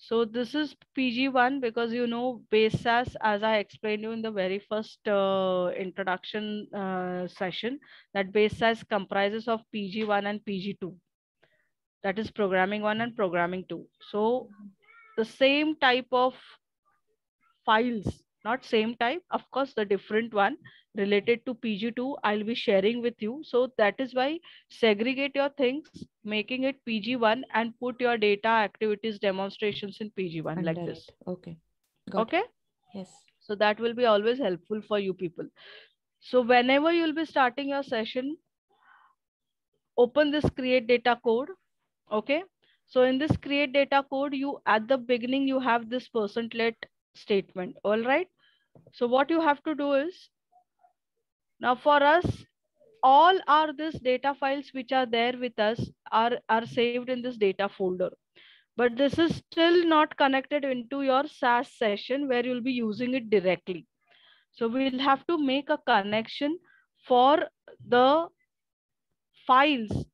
So this is PG1 because you know base SAS, as I explained you in the very first introduction session, that base SAS comprises of PG1 and PG2. That is programming 1 and programming 2. So the same type of files, not same type, of course, the different one related to PG2, I'll be sharing with you. So that is why segregate your things, making it PG1 and put your data activities demonstrations in PG1 like Under this. it. Okay. Got Okay. it. Yes. So that will be always helpful for you people. So whenever you'll be starting your session, open this create data code. Okay. So in this create data code, you at the beginning, you have this %let statement. All right. So what you have to do is, now for us, all are these data files which are there with us are saved in this data folder. But this is still not connected into your SAS session where you'll be using it directly. So we'll have to make a connection for the files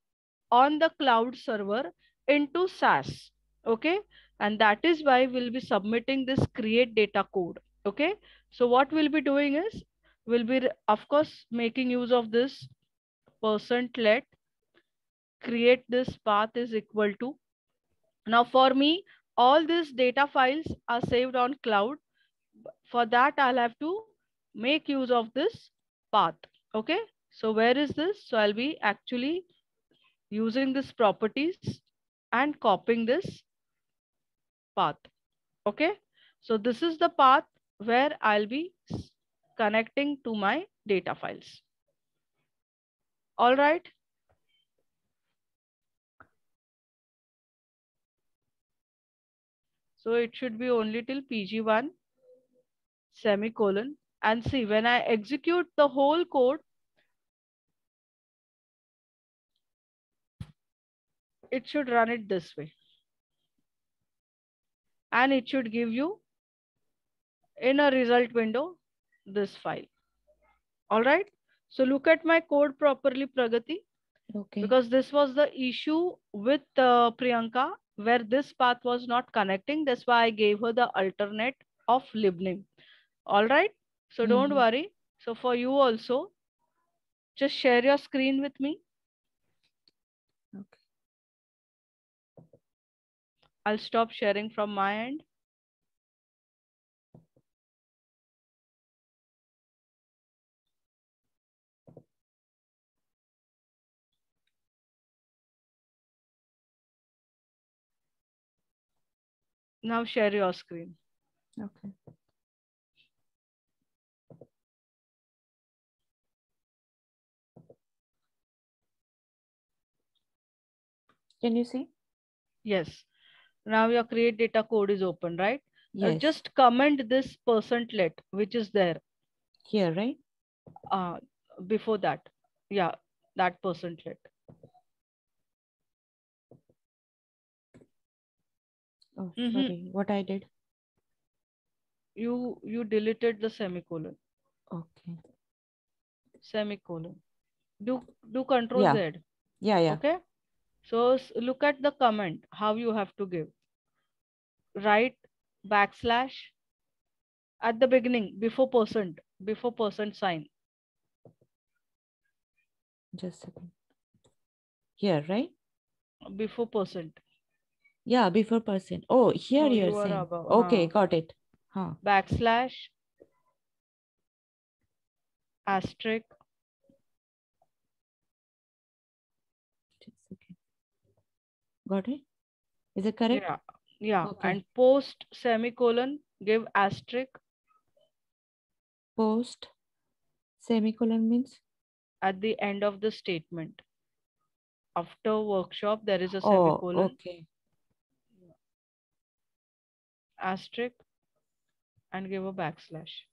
on the cloud server into SAS. Okay. And that is why we'll be submitting this create data code. Okay. So what we'll be doing is, we'll be, of course, making use of this %let create this path is equal to. Now for me, all these data files are saved on cloud. For that, I'll have to make use of this path. Okay. So where is this? So I'll be actually using this properties and copying this path. Okay. So this is the path where I'll be connecting to my data files. All right. So it should be only till PG1 semicolon. And see, when I execute the whole code, it should run it this way. And it should give you in a result window this file. All right. So look at my code properly, Pragati, Okay. because this was the issue with Priyanka where this path was not connecting. That's why I gave her the alternate of libnim. All right. So don't worry. So for you also, just share your screen with me. Okay. I'll stop sharing from my end. Now share your screen. Okay. Can you see? Yes. Now your create data code is open, right? Yes. Just comment this %let, which is there Here, right? before that. Yeah, that %let. Oh, sorry. What I did? You deleted the semicolon. Okay. Semicolon. Do Control Yeah. Z. Yeah, yeah. Okay. So look at the comment, how you have to give. Write / at the beginning, before %sign. Just a second. Here, right? Before %. Yeah, before %. Oh, here No, you're you are saying. above. Okay, got it. Huh. / asterisk. Just a second. Got it? Is it correct? Yeah. Yeah. Okay. And post semicolon, give asterisk Post semicolon means? at the end of the statement. After workshop, there is a Oh, semicolon, okay. asterisk, and give a /.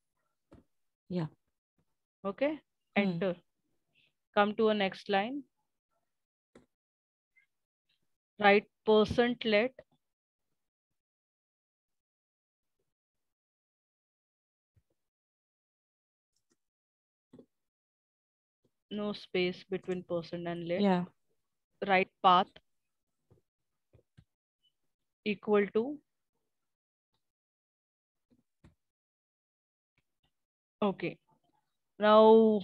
Yeah. Okay. Enter. Come to a next line. Write %let. No space between % and let. Yeah. Write path equal to Okay. Now,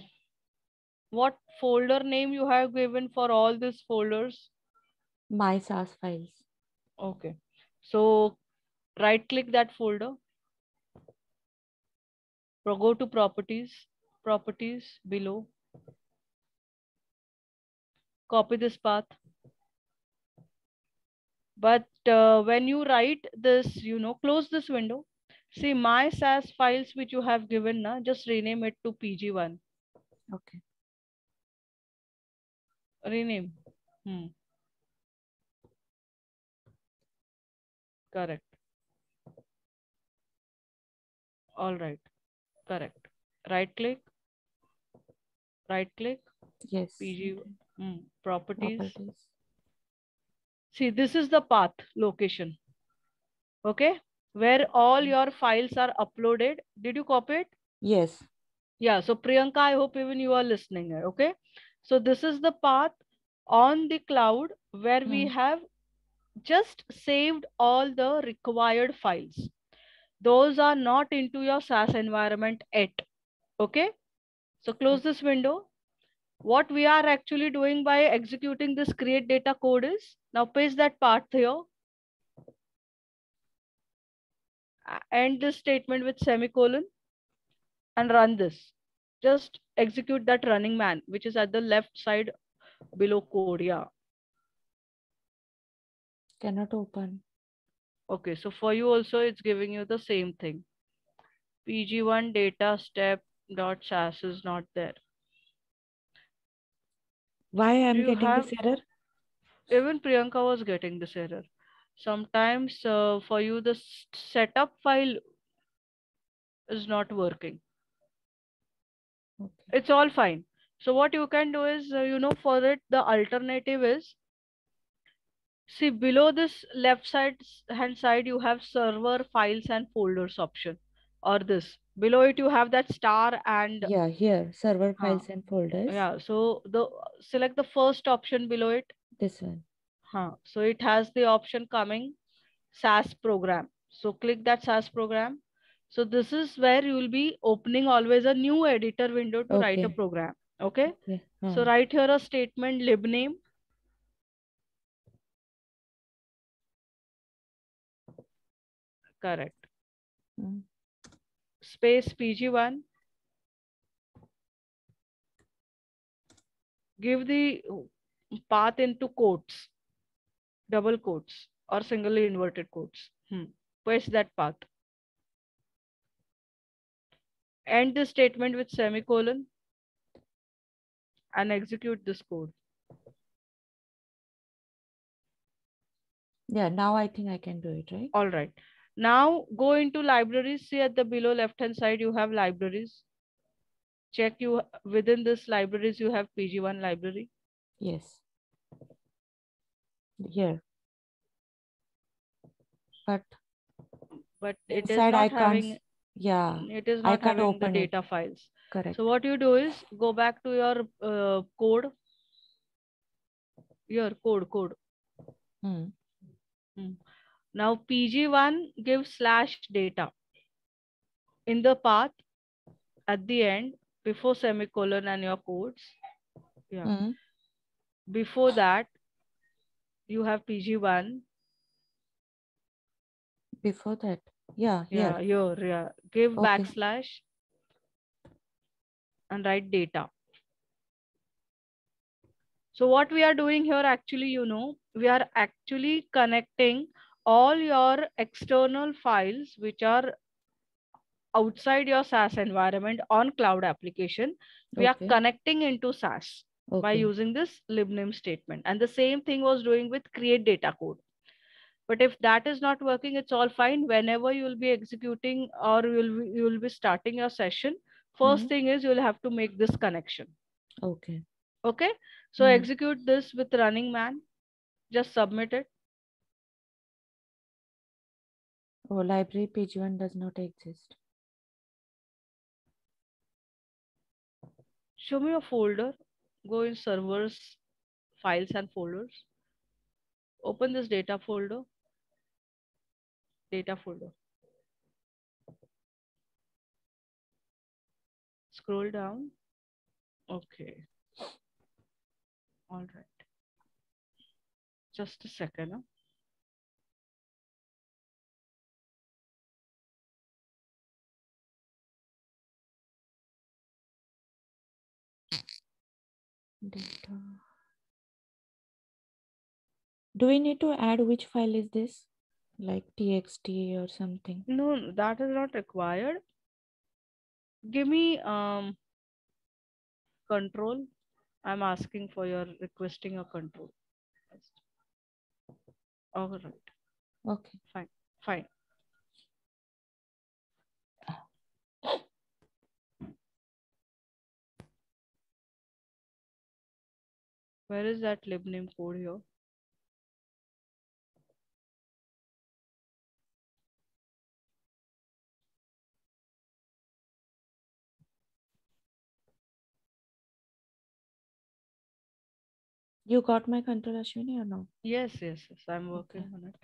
what folder name you have given for all these folders? My SAS files. Okay. So right click that folder, go to properties below, copy this path. But when you write this, close this window. See my SAS files which you have given, na, just rename it to PG1. Okay. Rename. Correct. All right. Correct. Right click, Yes. PG, Okay. properties. Properties. See, this is the path location. Okay. Where all your files are uploaded. Did you copy it? Yes. Yeah. So Priyanka, I hope even you are listening. Okay. So this is the path on the cloud where we have just saved all the required files. Those are not into your SAS environment yet. Okay. So close this window. What we are actually doing by executing this create data code is, now paste that part here, end this statement with semicolon and run this. Just execute that running man, which is at the left side below code. Yeah. Cannot open. Okay. So for you also, it's giving you the same thing. PG1 data step dot SAS is not there. Why Do I'm you getting have, this error? even Priyanka was getting this error. Sometimes for you, the setup file is not working. Okay. It's all fine. So what you can do is, for it, the alternative is, see below this left side hand side, you have server files and folders option, or this. Below it, you have that star and, Yeah, here server uh, files and folders. yeah. So select the first option below it. This one. So it has the option coming SAS program. So click that SAS program. So this is where you will be opening always a new editor window to write a Okay. program. Okay. Okay. So write here a statement libname. Correct. Space PG1. Give the path into quotes, double quotes, or singly inverted quotes. Paste that path. End the statement with semicolon and execute this code. Yeah, now I think I can do it, right? All right. Now go into libraries. See at the below left hand side, you have libraries. Check you within this libraries, you have PG1 library. Yes. Here. But It is inside I not can't. having, Yeah, it is I not can't having the open it. data files. Correct. So what you do is go back to your code. Your code. Now PG1 gives slash data in the path at the end before semicolon and your codes. Yeah. Before that, you have PG1. Before that. Yeah, here. Yeah, here. Yeah. Give Okay. backslash and write data. So what we are doing here actually, we are actually connecting all your external files which are outside your SAS environment on cloud application. We are Okay. connecting into SAS by Okay. using this libname statement. And the same thing was doing with create data code. But if that is not working, it's all fine. Whenever you will be executing or you will be starting your session, first thing is you'll have to make this connection. Okay. Okay. So execute this with running man. Just submit it. Oh, library PG1 does not exist. Show me a folder. Go in servers, files and folders. Open this data folder. Data folder. Scroll down. Okay. All right. Just a second. Huh? Data. Do we need to add which file is this? Like txt or something? No, that is not required. Give me control. I'm asking for your requesting a control. All right. Okay. Fine. Fine. Where is that libname code here? You got my control, Ashwini, or no? Yes, yes, yes. I'm working Okay. on it.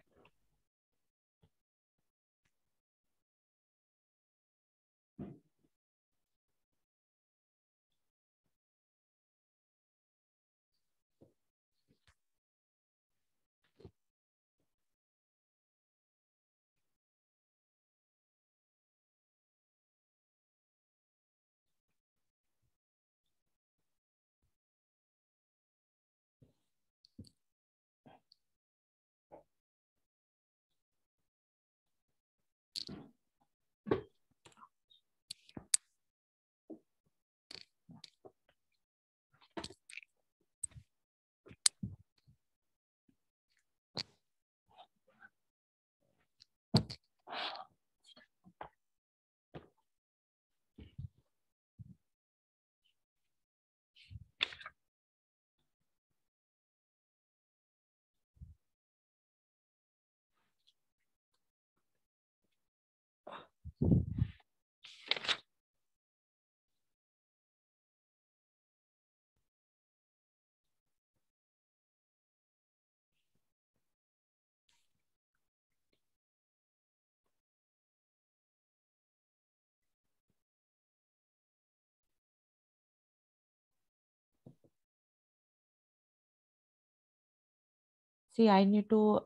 See, I need to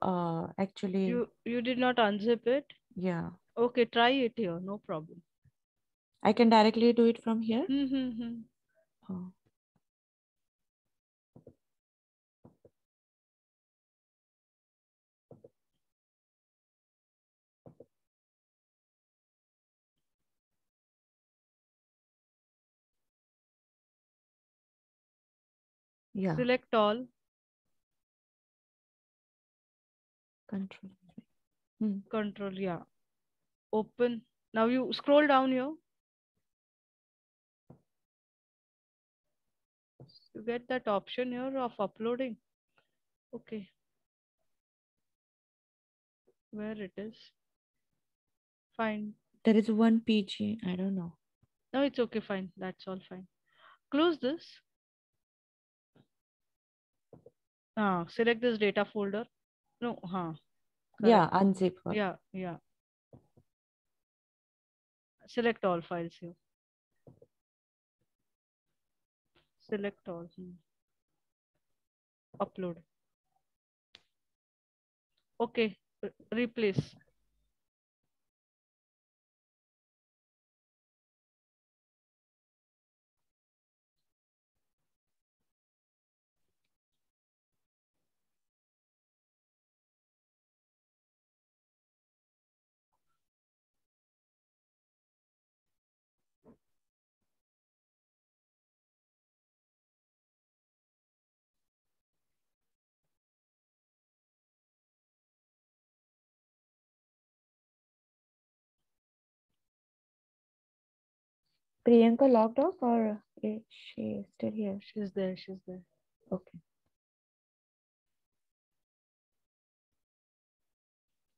actually, You did not unzip it? yeah. Okay, try it here. No problem. I can directly do it from here. Mm-hmm. Oh. Yeah. Select all. Control. Hmm. Control, yeah. Open. Now you scroll down here. You get that option here of uploading. Okay, where it is. Fine. There is one PG. I don't know. No, it's okay, fine. That's all fine. Close this. Select this data folder. No, Yeah, correct. unzip her. Yeah, yeah. Select all files here. Select all. Upload. Okay, replace. Priyanka logged off or is she still here? She's there, she's there. Okay.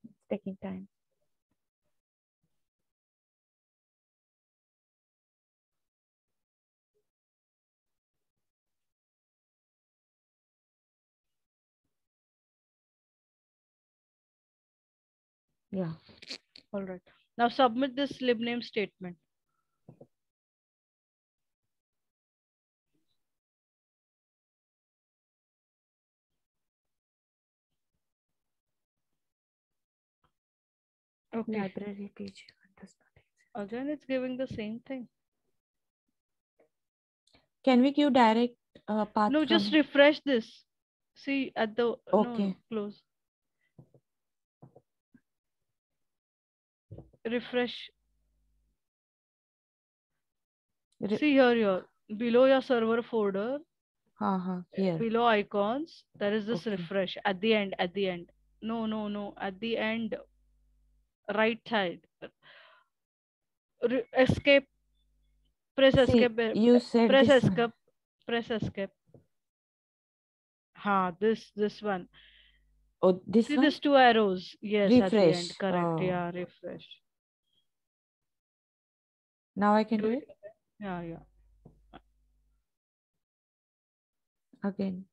It's taking time. Yeah. All right. Now submit this libname statement. Okay. Library page does not exist. Again, it's giving the same thing. Can we give direct path No, from? just refresh this. See at the Okay. no, close. Refresh. See here, below your server folder, Here. below icons, there is this Okay. refresh at the end. At the end. No. At the end, right side. Escape. Press See, escape. you said Press this one. escape. Press escape. This one. Oh, this See one? these two arrows. Yes, at the end. Refresh. Correct. Oh. Yeah, refresh. Now I can Do do it. it Yeah. again.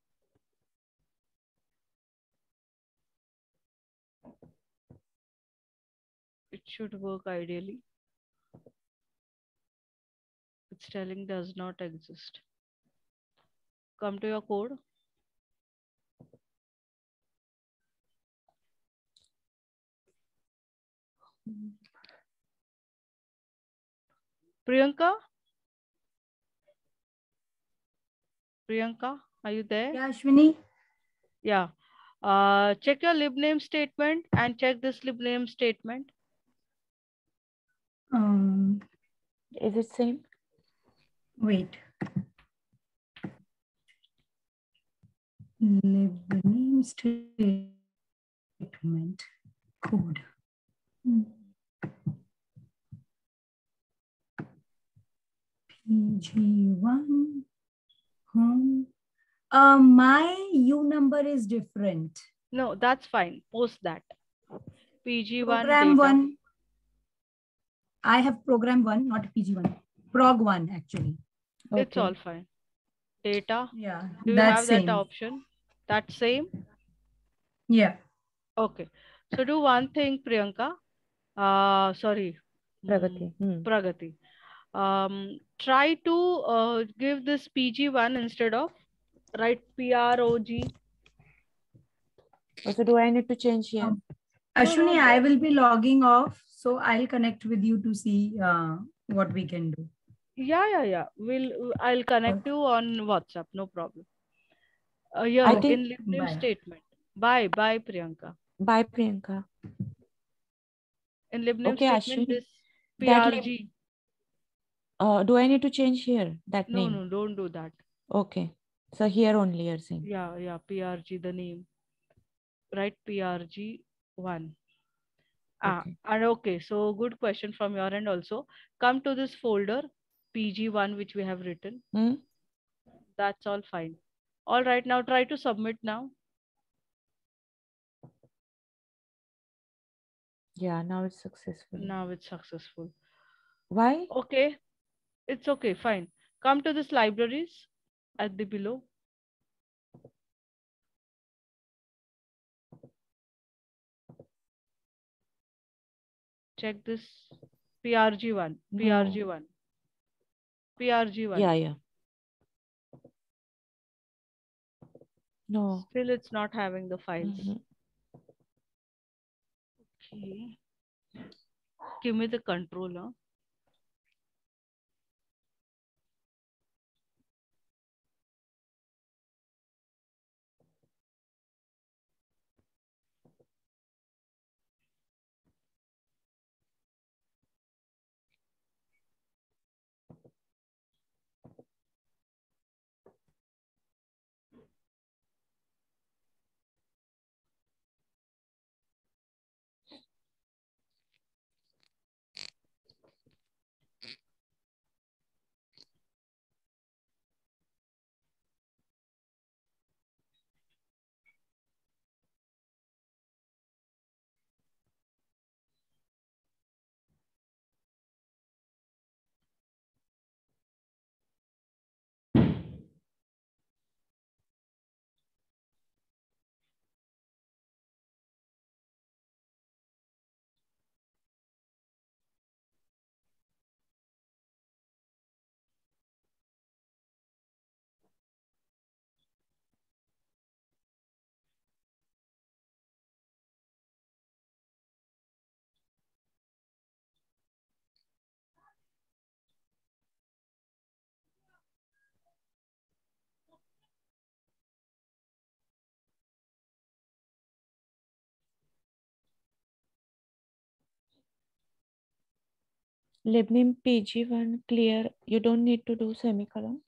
It should work ideally. It's telling does not exist. Come to your code. Priyanka? Priyanka, are you there? Yeah, Ashwini. Yeah. Check your libname statement and check this libname statement. Is it same? Wait. Libname statement code. PG1 home. My U number is different. No, that's fine. Post that. PG1 Program data. 1. I have program 1, not PG1. Prog 1 actually. It's Okay. all fine. Data. Yeah, Do you that's have that same. option? That same? Yeah. Okay. So do one thing, Priyanka. Sorry. Pragati. Pragati. Try to give this PG1 instead of write PROG. Also, do I need to change here? Ashwini, I will be logging off, so I'll connect with you to see what we can do. Yeah. I'll connect you on WhatsApp. No problem. Here I think. in libname Bye. statement. Bye, Priyanka. Bye, Priyanka. In libname Okay, statement, Ashwini. this That PRG. do I need to change here that name? No, don't do that. Okay. So here only you're saying. Yeah, PRG, the name. Write PRG1. Okay. And okay, so good question from your end also. Come to this folder, PG1, which we have written. That's all fine. All right, now try to submit now. Yeah, now it's successful. Now it's successful. Why? Okay, it's okay, fine. Come to this libraries at the below. Check this PRG1, PRG1, PRG1. Yeah. No. Still it's not having the files. Okay. Give me the controller. Libnim PG1 clear. You don't need to do semicolon.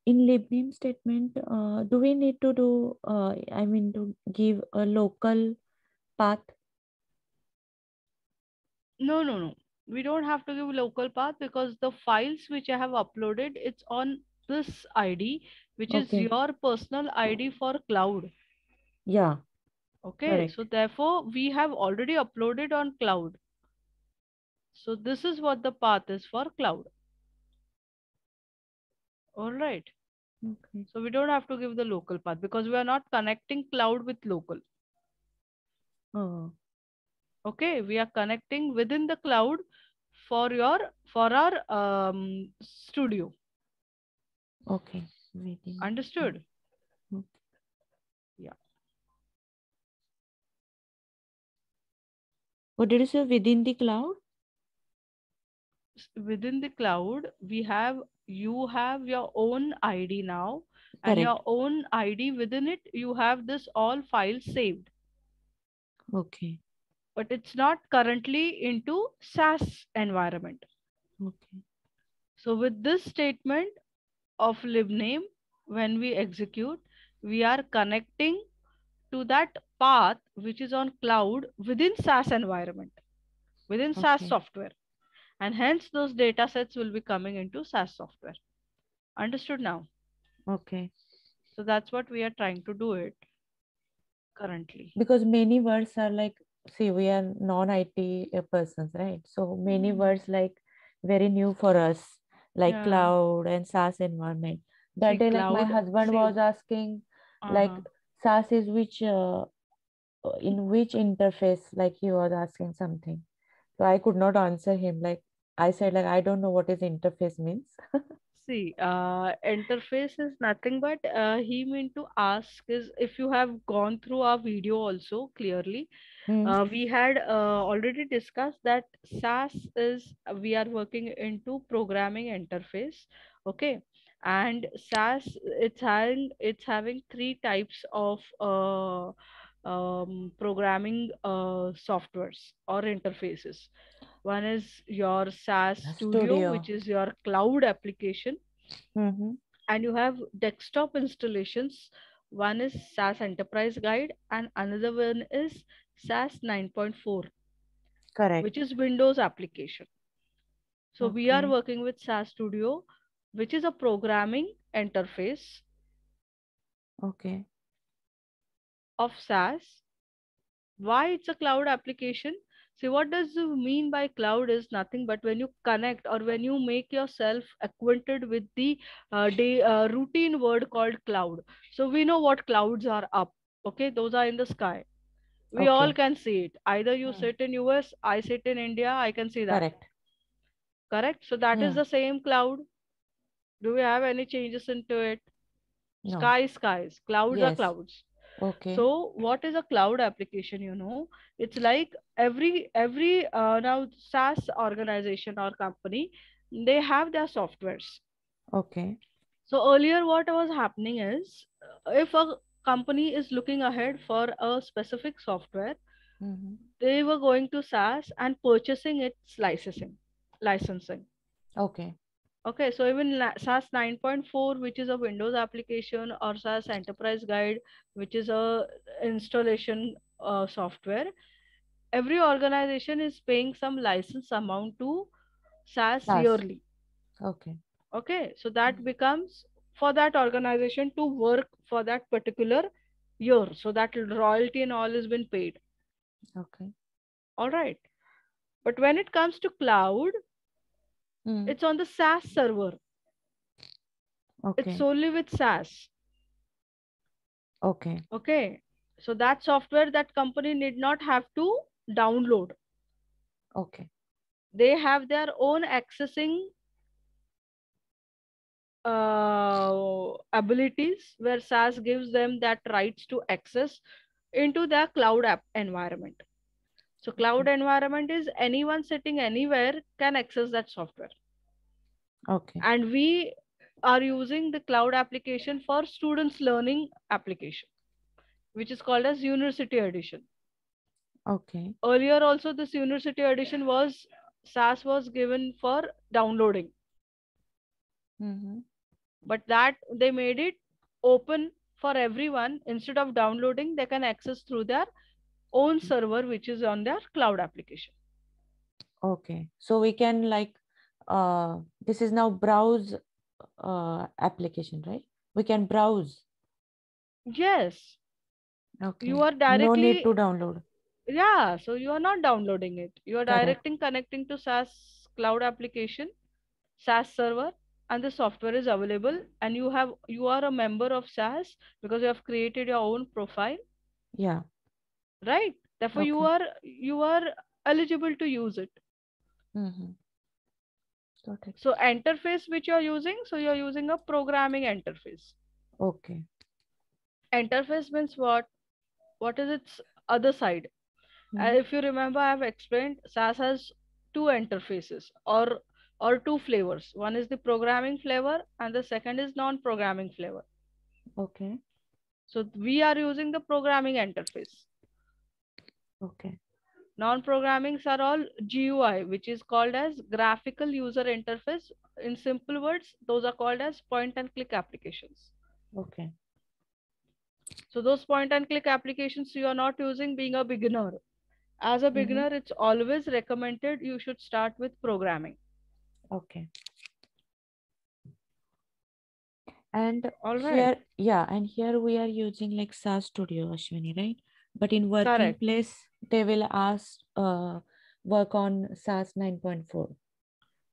In libnim statement, do we need to do, to give a local path? No. We don't have to give local path because the files which I have uploaded, it's on this ID, which is Okay. your personal ID for cloud. Yeah. Okay, Correct. so therefore we have already uploaded on cloud. So this is what the path is for cloud. All right. Okay. So we don't have to give the local path because we are not connecting cloud with local. Oh, Okay, we are connecting within the cloud for our studio. okay. Within. Understood? Okay. Yeah. What did you say? Within the cloud? Within the cloud, you have your own ID now, and Correct. your own ID within it, you have this all files saved, Okay. but it's not currently into SaaS environment. Okay. So with this statement of libname, when we execute, we are connecting to that path which is on cloud within SaaS environment, within SaaS Okay. software, and hence those data sets will be coming into SaaS software. Understood now? Okay. So that's what we are trying to do it currently. Because many words are like, see, we are non-IT persons, right? So many words like very new for us, like Yeah. cloud and SaaS environment. That See, day, like my cloud. husband See, was asking, like uh-huh. SaaS is which, in which interface? Like he was asking something. So I could not answer him. Like I said, like I don't know what is interface means. See, interface is nothing but he meant to ask is if you have gone through our video also clearly, Hmm. we had already discussed that SaaS is we are working into programming interface, okay, and SaaS it's having three types of programming softwares or interfaces. One is your SaaS Studio, Studio. which is your cloud application, Mm-hmm. and you have desktop installations. One is SaaS Enterprise Guide, and another one is SaaS 9.4, Correct. which is Windows application. So we are Okay. working with SaaS Studio, which is a programming interface Okay. of SaaS. Why it's a cloud application? See, what does it mean by cloud is nothing but when you connect or when you make yourself acquainted with the routine word called cloud. So we know what clouds are up. Okay, those are in the sky. We all Okay. can see it. Either you Hmm. sit in US, I sit in India, I can see that. Correct. Correct? So that is Yeah. the same cloud. Do we have any changes into it? No. Skies. Clouds are Yes. clouds. Okay. So what is a cloud application? It's like every now SaaS organization or company, they have their softwares. Okay. So earlier, what was happening is, if a company is looking ahead for a specific software, Mm-hmm. they were going to SaaS and purchasing its licensing. Okay. Okay, so even SaaS 9.4, which is a Windows application, or SaaS Enterprise Guide, which is a installation software, every organization is paying some license amount to SaaS SaaS. yearly. Okay. Okay, so that becomes for that organization to work for that particular year. So that royalty and all has been paid. Okay. All right. But when it comes to cloud, Mm. it's on the SaaS server. It's Okay. solely with SaaS. Okay. Okay. So that software that company need not have to download. Okay. They have their own accessing abilities where SaaS gives them that rights to access into their cloud app environment. So cloud Okay. environment is anyone sitting anywhere can access that software. Okay. And we are using the cloud application for students learning application, which is called as University Edition. Okay. Earlier also this University Edition was SaaS was given for downloading, Mm-hmm. but that they made it open for everyone. Instead of downloading, they can access through their own server, which is on their cloud application. Okay. So we can like this is now browse application, right? We can browse. Yes, Okay. you are No need directly, to download. yeah, so you are not downloading it. You are Correct. directing connecting to SaaS cloud application, SaaS server, and the software is available. And you are a member of SaaS because you have created your own profile, Yeah. right? Therefore, Okay. you are eligible to use it. Mm-hmm. Got it. So interface which you are using, so you are using a programming interface. Okay. Interface means what? What is its other side? Mm-hmm. If you remember, I have explained SaaS has two interfaces or two flavors. One is the programming flavor and the second is non-programming flavor. Okay. So we are using the programming interface. Okay. Non-programmings are all GUI, which is called as graphical user interface. In simple words, those are called as point and click applications. Okay. So those point and click applications you are not using being a beginner. As a Mm-hmm. beginner, it's always recommended you should start with programming. Okay. And All right. here, yeah, and here we are using like SaaS Studio, Ashwini, right? But in working Correct. place, they will ask work on SaaS 9.4.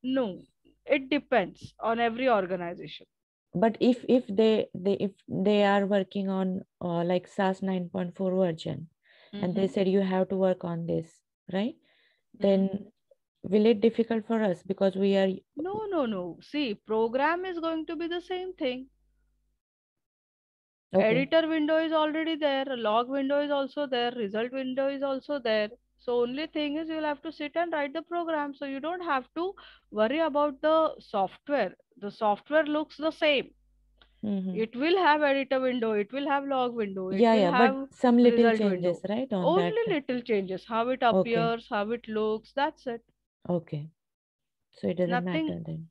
No, it depends on every organization. But if they are working on like SaaS 9.4 version, and they Mm-hmm. said you have to work on this, right? Mm-hmm. Then will it difficult for us because we are No, no, no. See, program is going to be the same thing. okay? Editor window is already there, log window is also there, result window is also there. So only thing is you'll have to sit and write the program. So you don't have to worry about the software. The software looks the same. Mm-hmm. It will have editor window, it will have log window, it Yeah, will yeah, but have some little result changes, window. right, on that. Only little changes, how it Okay, appears, how it looks, that's it. okay. So it doesn't Nothing matter then.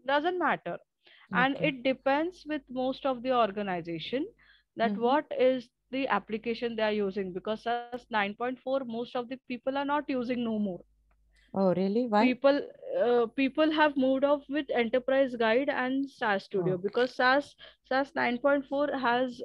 doesn't matter. And Okay. it depends with most of the organization that Mm-hmm. what is the application they are using, because as 9.4 most of the people are not using no more. Oh, really? Why? People have moved off with enterprise guide and SaaS studio, Oh. because SaaS 9.4 has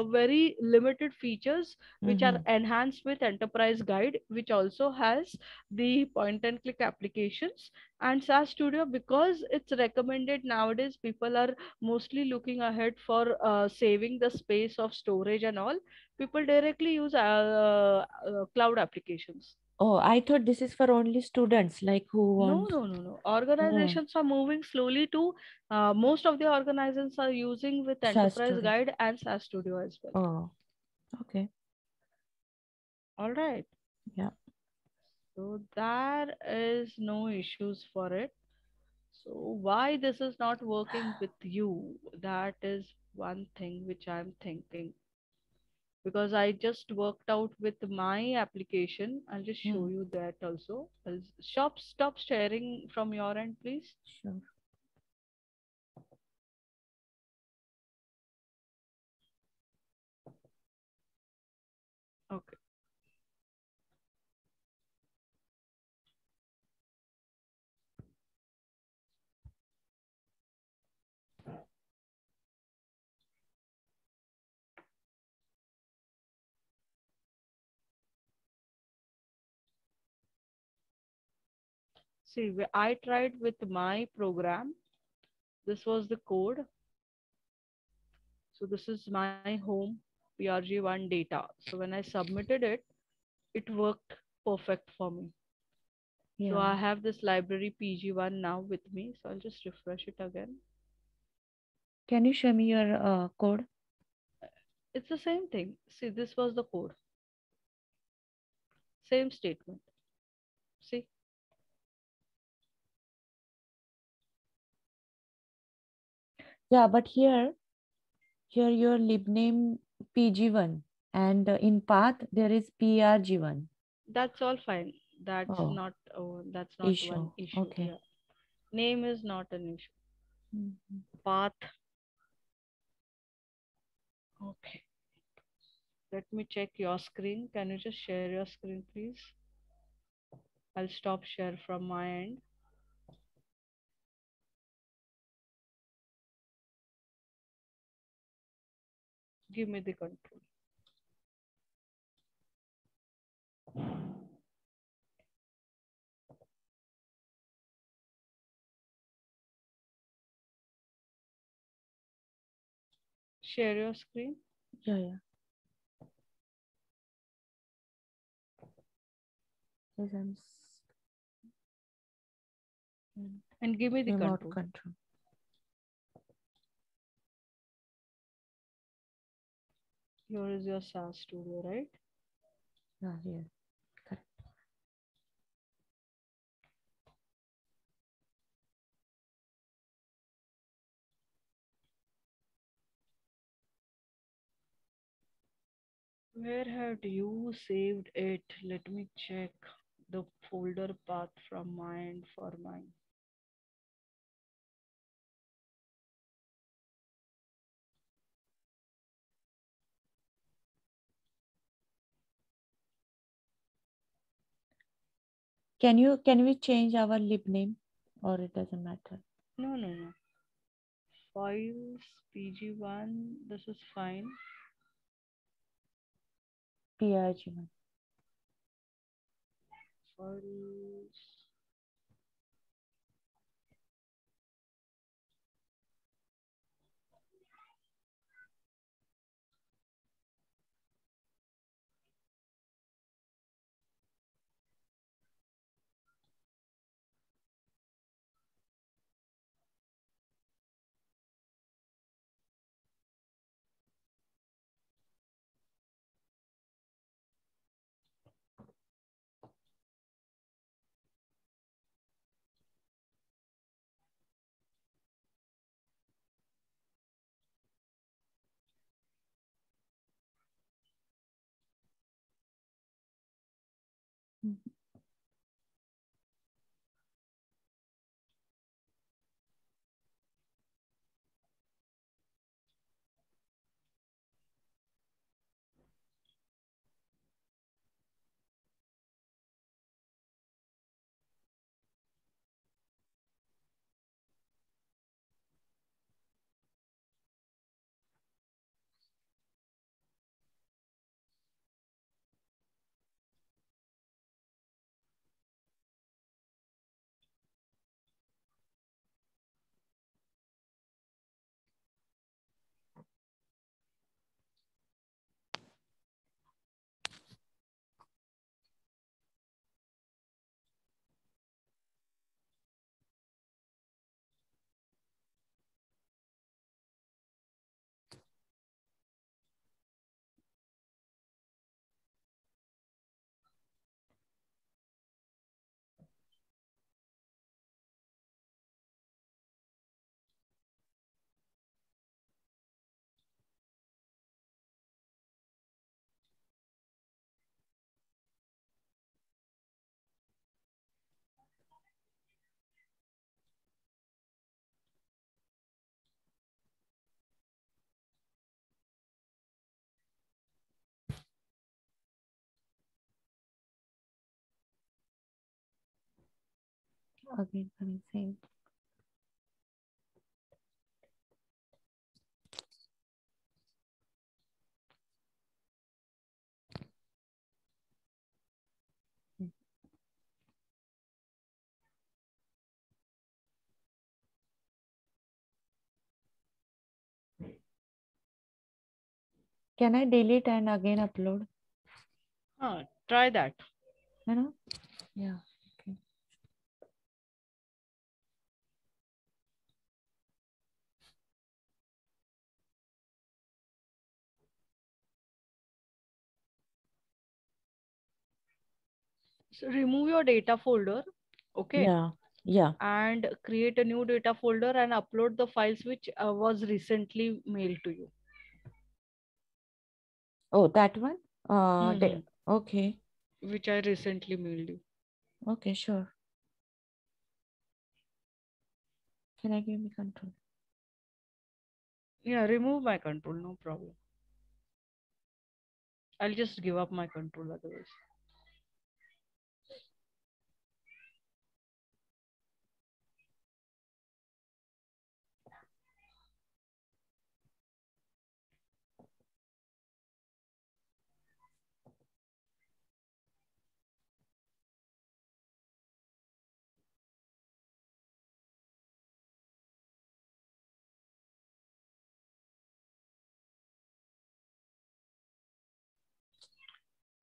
very limited features which are Mm-hmm. enhanced with enterprise guide, which also has the point and click applications. And SaaS studio, because it's recommended nowadays, people are mostly looking ahead for saving the space of storage and all, people directly use cloud applications. Oh, I thought this is for only students like who No, want. no, no, no. Oh, Organizations are moving slowly to, most of the organizations are using with SaaS Enterprise studio. Guide and SaaS Studio as well. Oh, okay. All right. Yeah. So there is no issues for it. So why this is not working with you? That is one thing which I'm thinking. Because I just worked out with my application. I'll just show Hmm. you that also. Stop sharing from your end, please. Sure. Okay. See, I tried with my program. This was the code. So this is my home PRG1 data. So when I submitted it, it worked perfect for me. So I Yeah. have this library PG1 now with me. So I'll just refresh it again. Can you show me your code? It's the same thing. See, this was the code. Same statement. See, Yeah, but here your libname PG1 and in path there is PRG1. that's all fine. Oh, That's not one issue. issue. Okay. Yeah. Name is not an issue. Mhm. Path. Okay. Let me check your screen. Can you just share your screen, please? I'll stop share from my end. Give me the control. Share your screen Yeah, yeah. Yes, and give me the remote control. control. Here is your SaaS studio, right? Yeah, here. Correct. Where had you saved it? Let me check the folder path from my end for mine. Can we change our libname or it doesn't matter? No, no, no. Files, PG1, this is fine. PRG1. Files. Mhm. Again, coming same. Can I delete and again upload? Try that. You know? Yeah. Okay. So remove your data folder, okay, Yeah. Yeah. and create a new data folder and upload the files which was recently mailed to you. Oh, that one? Mhm. Okay. Which I recently mailed you. Okay, sure. Can I give me control? Yeah, remove my control, no problem. I'll just give up my control otherwise.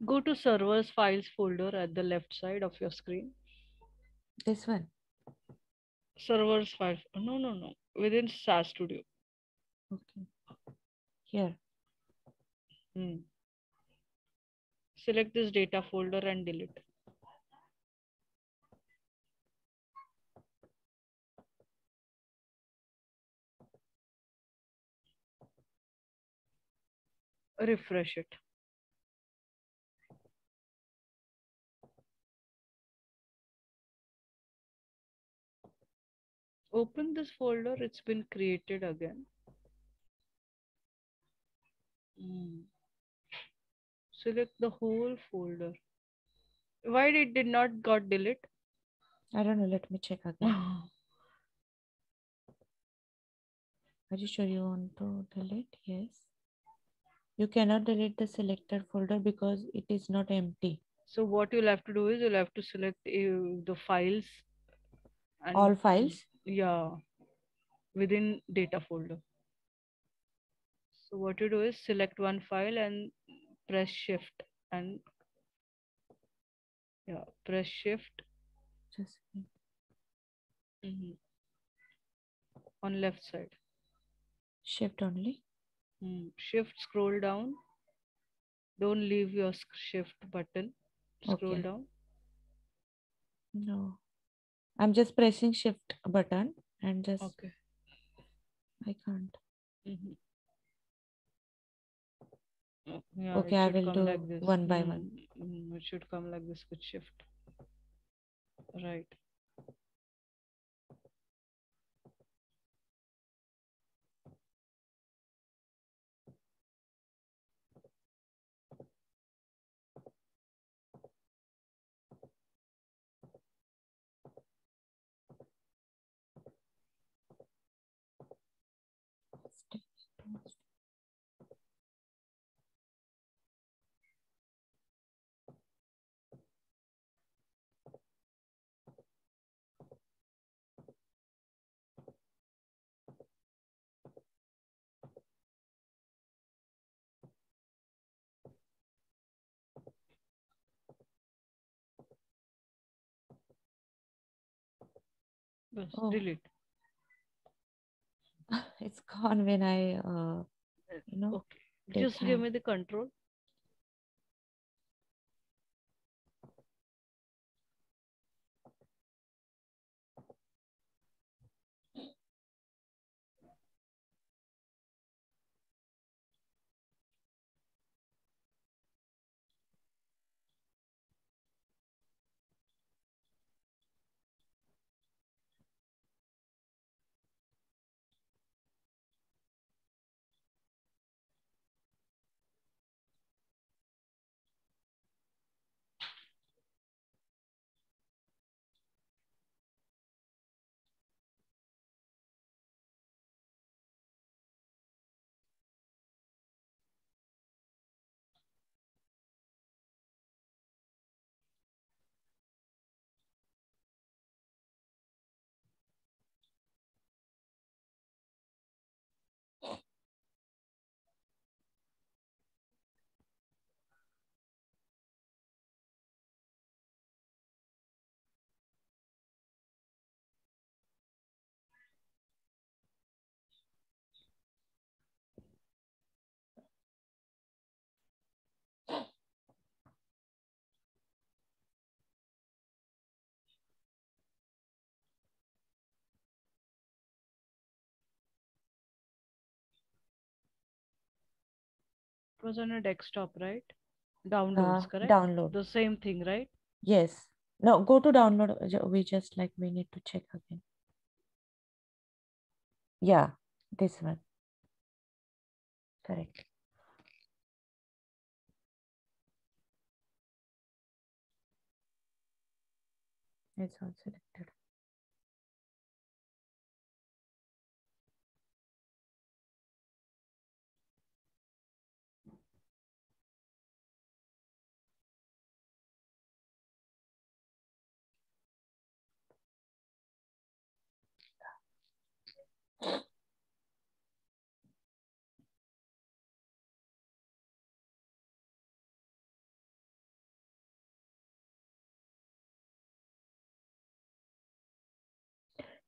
Go to servers files folder at the left side of your screen. This one. Servers files. No. Within SAS Studio. Okay. Here. Select this data folder and delete. Refresh it. Open this folder, it's been created again. Select the whole folder. Why it did not got delete? I don't know. Let me check again. Are you sure you want to delete? Yes. You cannot delete the selected folder because it is not empty. So what you'll have to do is you'll have to select the files and All files? yeah, within data folder. So what you do is select one file and press shift and press shift Just on left side. shift only. Shift scroll down. Don't leave your shift button. Scroll Okay. down. No. I'm just pressing shift button and just Okay. I can't. Yeah, Okay, it I should will come do like this. one by one. It should come like this with shift. Right. Bas, Oh, delete. it's gone when I, Okay. take Just give hand. me the control. was on a desktop, right? Downloads, correct? Download. The same thing, right? Yes. No, go to download. We just like we need to check again. Yeah, this one. Correct. It's all selected.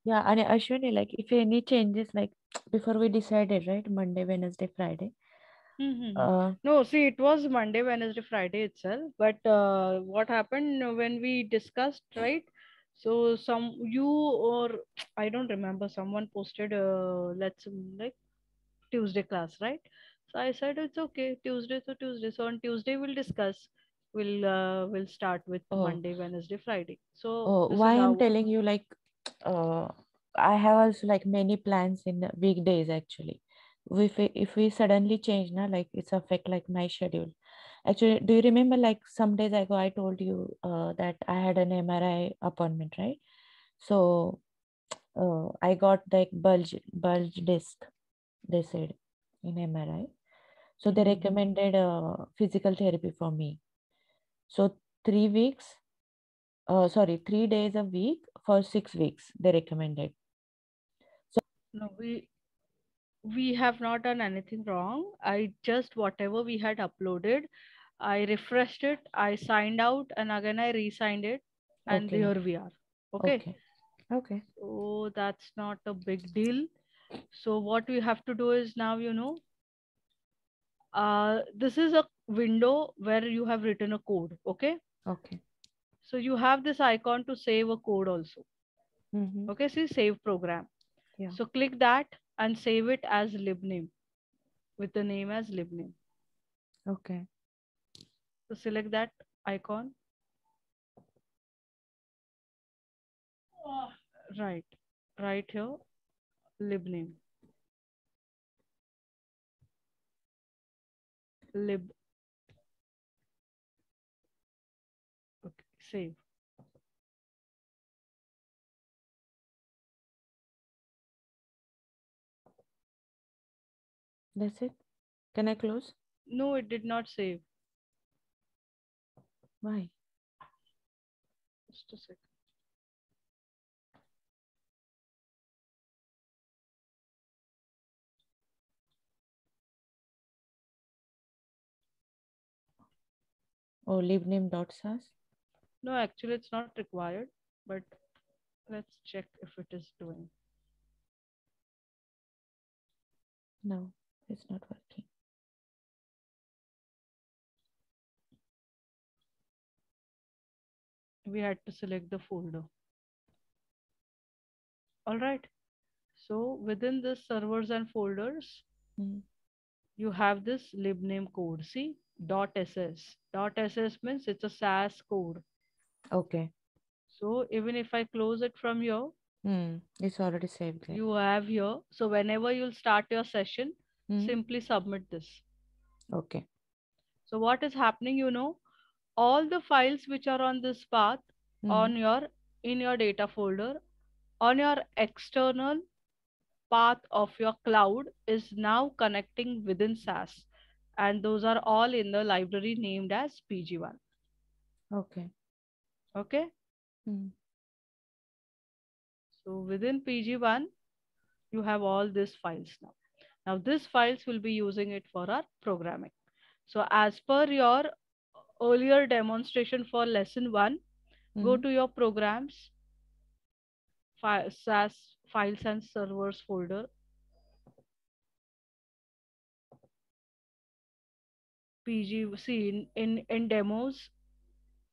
Yeah, and Ashwini, like if any changes, like before we decided, right? Monday, Wednesday, Friday. No, see, it was Monday, Wednesday, Friday itself. But what happened when we discussed, right? So some you or I don't remember. Someone posted, let's like Tuesday class, right? So I said it's okay, Tuesday to Tuesday. So on Tuesday we'll discuss. We'll start with Oh, Monday, Wednesday, Friday. So oh, this why is I'm how. telling you, like, uh, I have also like many plans in the weekdays actually. If we suddenly change now, like it's affect like my schedule. Actually, do you remember like some days ago I told you that I had an MRI appointment, right? So I got like bulge disc, they said in MRI. So they recommended physical therapy for me. So 3 weeks, sorry, 3 days a week for 6 weeks, they recommended. No, we have not done anything wrong. I just whatever we had uploaded, I refreshed it, I signed out, and again I re-signed it, and Okay, here we are. Okay, okay, okay, so that's not a big deal. So what we have to do is now, this is a window where you have written a code. Okay, okay. so you have this icon to save a code also. Mm-hmm. Okay, see save program. Yeah, So click that and save it as libname with the name as libname. okay. So select that icon. Right, right here, libname, lib. Okay, save. That's it. Can I close? No, it did not save. Why? Just a second. Oh, libname.sas. No, actually, it's not required, but let's check if it is doing. No, it's not working. We had to select the folder. All right. So within the servers and folders, Mm. you have this libname code. See, .ss. .ss means it's a SAS code. Okay. So even if I close it from here, It's already saved there. you have here. So whenever you'll start your session, Mm. simply submit this. Okay. So what is happening, all the files which are on this path Mm. on your in your data folder on your external path of your cloud is now connecting within SAS, and those are all in the library named as PG1. Okay. Okay, Mm. so within PG1 you have all these files now. Now these files will be using it for our programming. So as per your earlier demonstration for lesson 1, go Mm. to your programs, SAS files and servers folder, PG. See in demos,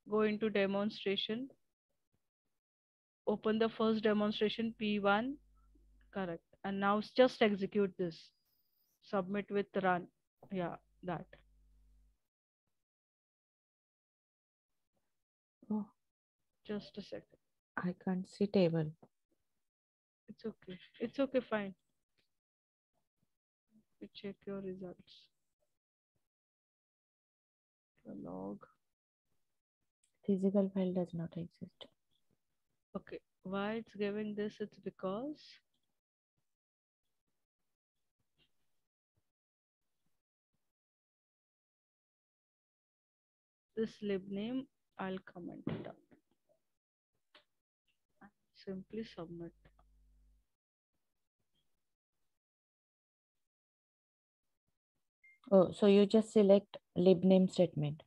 go into demonstration, open the first demonstration P1, correct. And now just execute this. Submit with run. Yeah, that. Oh, Just a second. I can't see table. It's okay. It's okay, fine. You check your results. The log. Physical file does not exist. Okay. Why it's giving this? It's because this lib name, I'll comment it out. Simply submit. Oh, so you just select libname statement.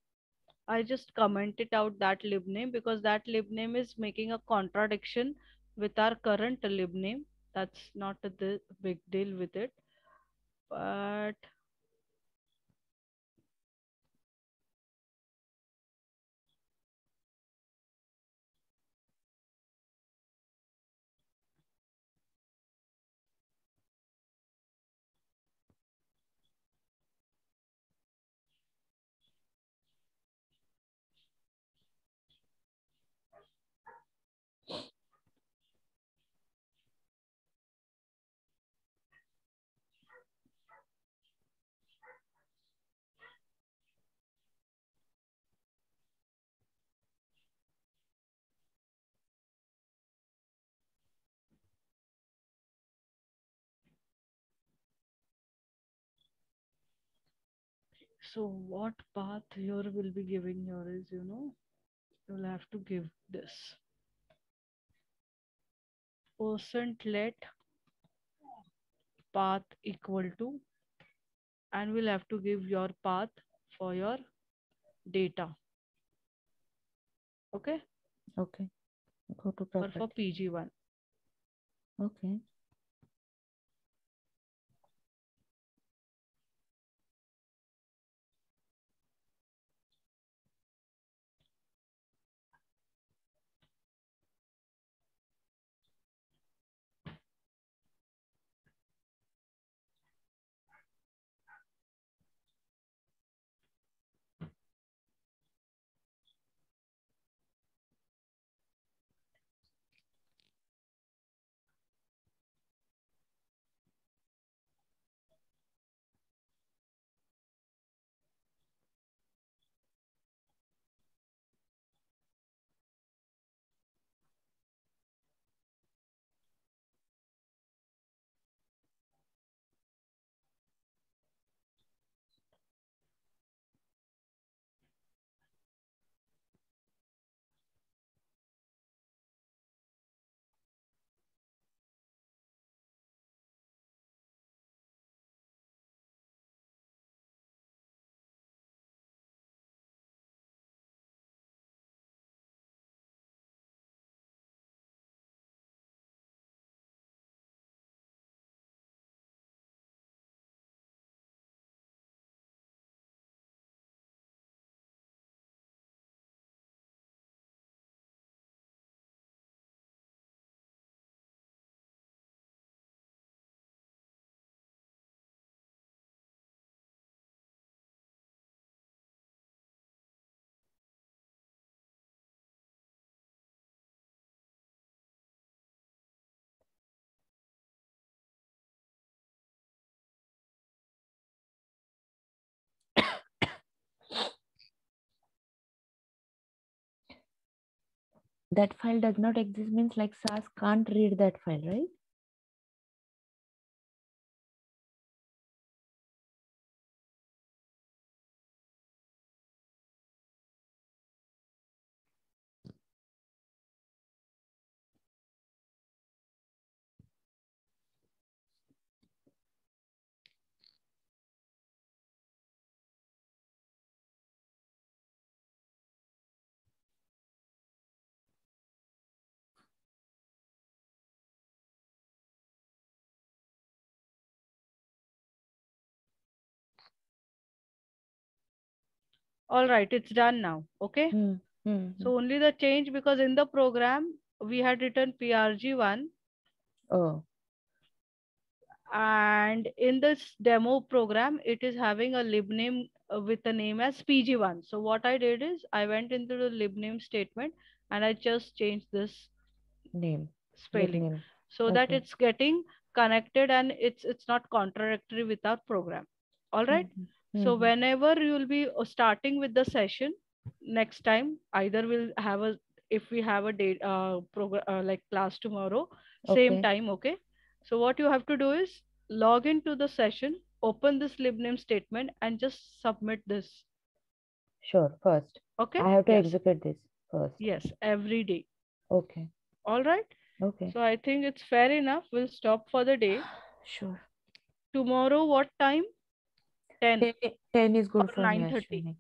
I just commented out that lib name because that lib name is making a contradiction with our current lib name. That's not the big deal with it. But so what path here will be giving here is, you'll have to give this percent let path equal to, and we'll have to give your path for your data. Okay, Okay. Go to or for property. PG1. Okay. That file does not exist means like SAS can't read that file, right? All right, it's done now. Okay. So only the change, because in the program we had written PRG1, Oh, and in this demo program it is having a lib name with the name as PG1. So what I did is I went into the libname statement and I just changed this Name. spelling Name. so that Okay. it's getting connected and it's not contradictory with our program. All right. Mhm. So Mhm. whenever you will be starting with the session next time, either we'll have a, if we have a date program like class tomorrow, same Okay. time, okay. So what you have to do is log into the session, open this libname statement and just submit this. Sure. First, Okay. I have to Yes. execute this first. Yes. Every day. Okay. All right. Okay. So I think it's fair enough. We'll stop for the day. Sure. Tomorrow, what time? 10 10 is or good for me 9:30? actually.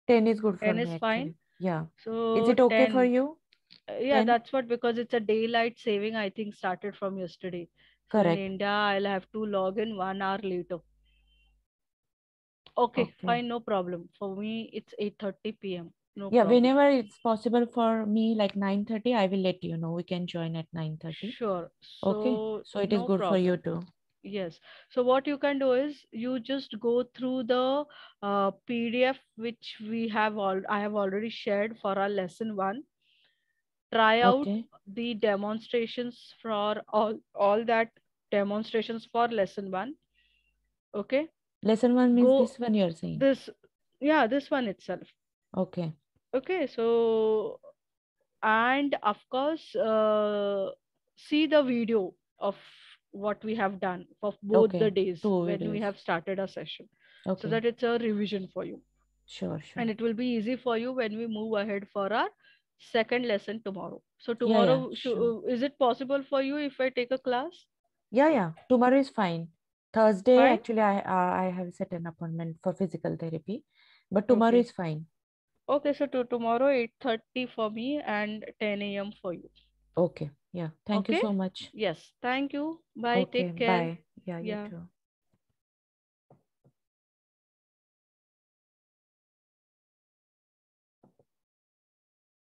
10 is good for 10 me is fine. actually. Yeah. Is So it okay for 10, you? yeah, 10? that's what, because it's a daylight saving, I think, started from yesterday. So in Correct. India, I'll have to log in 1 hour later. Okay, Okay. fine, no problem. For me, it's 8:30 p.m. No Yeah, problem. whenever it's possible for me, like 9:30, I will let you know. We can join at 9:30. Sure. Okay. So So it is no good for you problem. too. Yes. So what you can do is you just go through the PDF which we have all I have already shared for our lesson one. Try out Okay. the demonstrations for all that demonstrations for lesson one. Okay. Lesson 1 means Go this one you're saying. this, yeah, this one itself. Okay. Okay. So, and of course, see the video of what we have done for both the Okay. days 2 when we videos. have started a session, so Okay. that it's a revision for you Sure, and sure. it will be easy for you when we move ahead for our second lesson tomorrow. So Yeah, yeah, tomorrow, sure. is it possible for you if I take a class? Yeah, yeah. Tomorrow is fine. Thursday, Fine. actually, I have set an appointment for physical therapy, but tomorrow Okay. is fine. Okay. So tomorrow 8:30 for me and 10 a.m. for you. Okay. Yeah. Thank you Okay. so much. Yes. Thank you. Bye. Okay. Take care. Bye. Yeah, you Yeah. too.